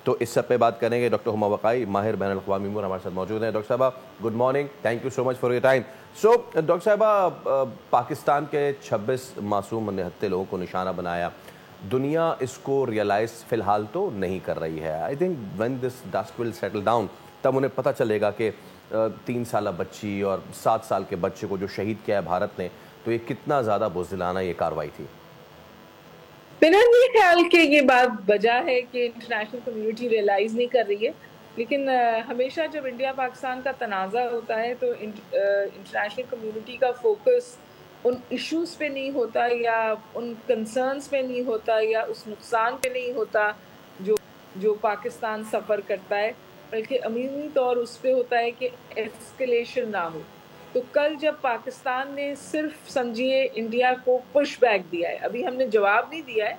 تو اس سب پہ بات کریں گے. ڈاکٹر ہما وقائی ماہر بین الاقوامی امور ہمارے ساتھ موجود ہیں. ڈاکٹر صاحبہ good morning, thank you so much for your time. So doctor صاحبہ, پاکستان کے 26 معصوم نہتے لوگوں کو نشانہ بنایا. دنیا اس کو ریئلائز فی الحال تو نہیں کر رہی ہے. I think when this dust will settle down تب انہیں پتہ چلے گا کہ 3 سالہ بچی اور 7 سال کے بچے کو جو شہید کیا ہے بھارت نے, تو یہ کتنا زیادہ بزدلانہ یہ کارروائی تھی. میرا نہیں خیال کہ یہ بات وجہ ہے کہ انٹرنیشنل کمیونٹی ریئلائز نہیں کر رہی ہے, لیکن ہمیشہ جب انڈیا پاکستان کا تنازع ہوتا ہے تو انٹرنیشنل کمیونٹی کا فوکس ان ایشوز پہ نہیں ہوتا یا ان کنسرنز پہ نہیں ہوتا یا اس نقصان پہ نہیں ہوتا جو پاکستان سفر کرتا ہے, بلکہ عمومی طور اس پہ ہوتا ہے کہ ایسکلیشن نہ ہو. تو کل جب پاکستان نے صرف سمجھیے انڈیا کو پش بیک دیا ہے, ابھی ہم نے جواب نہیں دیا ہے,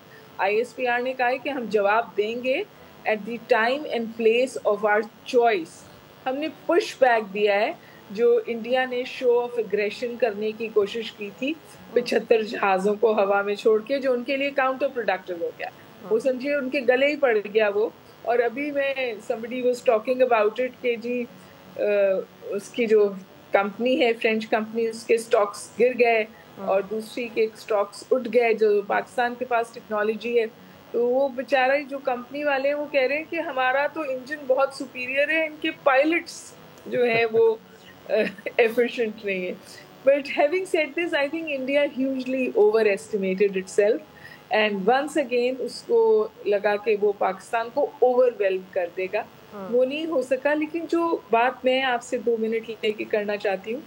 ISPR نے کہا ہے کہ ہم جواب دیں گے at the time and place of our choice. ہم نے پش بیک دیا ہے جو انڈیا نے شو آف اگریشن کرنے کی کوشش کی تھی 75 جہازوں کو ہوا میں چھوڑ کے, جو ان کے لیے کاؤنٹر پروڈکٹیو ہو گیا. وہ سمجھیے ان کے گلے ہی پڑ گیا وہ. اور ابھی میں somebody was talking about it کہ جی اس کی جو کمپنی ہے فرینچ کمپنی, اس کے سٹاکس گر گئے اور دوسری کے سٹاکس اٹھ گئے جو پاکستان کے پاس ٹیکنالوجی ہے. تو وہ بیچارہ جو کمپنی والے ہیں وہ کہہ رہے ہیں کہ ہمارا تو انجن بہت سپیریئر ہے, ان کے پائلٹس جو ہیں وہ ایفیشینٹ نہیں ہے. But having said this, I think India hugely overestimated itself and once again اس کو لگا کہ وہ پاکستان کو اوور ویلم کر دے گا. وہ نہیں ہو سکا. لیکن جو بات میں آپ سے 2 منٹ لے کے کرنا چاہتی ہوں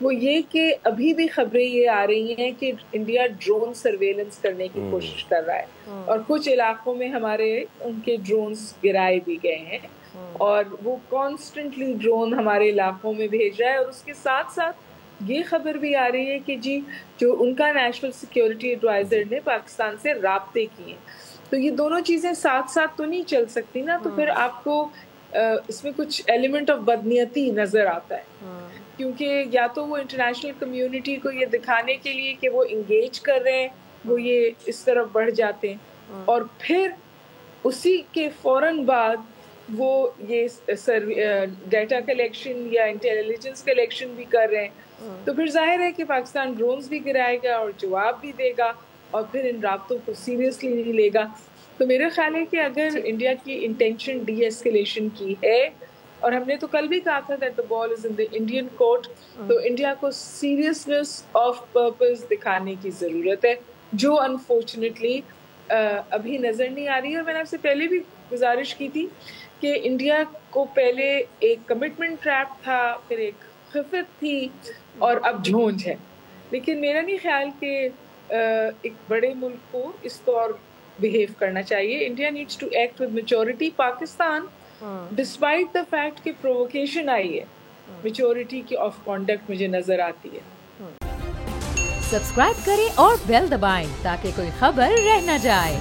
وہ یہ کہ ابھی بھی خبریں یہ آ رہی ہیں کہ انڈیا ڈرون سرویلنس کرنے کی کوشش کر رہا ہے اور کچھ علاقوں میں ہمارے ان کے ڈرونز گرائے بھی گئے ہیں اور وہ کانسٹنٹلی ڈرون ہمارے علاقوں میں بھیج رہا ہے. اور اس کے ساتھ ساتھ یہ خبر بھی آ رہی ہے کہ جی جو ان کا نیشنل سیکیورٹی ایڈوائزر نے پاکستان سے رابطے کیے. تو یہ دونوں چیزیں ساتھ ساتھ تو نہیں چل سکتی نا, تو پھر آپ کو اس میں کچھ ایلیمنٹ آف بدنیتی نظر آتا ہے, کیونکہ یا تو وہ انٹرنیشنل کمیونٹی کو یہ دکھانے کے لیے کہ وہ انگیج کر رہے ہیں وہ یہ اس طرف بڑھ جاتے ہیں اور پھر اسی کے فوراً بعد وہ یہ ڈیٹا کلیکشن یا انٹیلیجنس کلیکشن بھی کر رہے ہیں. تو پھر ظاہر ہے کہ پاکستان ڈرونز بھی گرائے گا اور جواب بھی دے گا اور پھر ان رابطوں کو سیریسلی نہیں لے گا. تو میرا خیال ہے کہ اگر انڈیا کی انٹینشن ڈی ایسکیلیشن کی ہے, اور ہم نے تو کل بھی کہا تھا that the ball is in the Indian court, تو انڈیا کو سیریسنس آف پرپز دکھانے کی ضرورت ہے جو انفارچونیٹلی ابھی نظر نہیں آ رہی ہے. اور میں نے آپ سے پہلے بھی گزارش کی تھی کہ انڈیا کو پہلے ایک کمٹمنٹ ٹریپ تھا, پھر ایک خفت تھی اور اب جھونج ہے. لیکن میرا نہیں خیال کہ ایک بڑے ملک کو اس طور بہیو کرنا چاہیے. India needs to act with maturity. Pakistan despite the fact کہ پرووکیشن آئی ہے, میچورٹی کی آف کانڈکٹ مجھے نظر آتی ہے. سبسکرائب کریں اور بیل دبائیں تاکہ کوئی خبر رہ نہ جائے.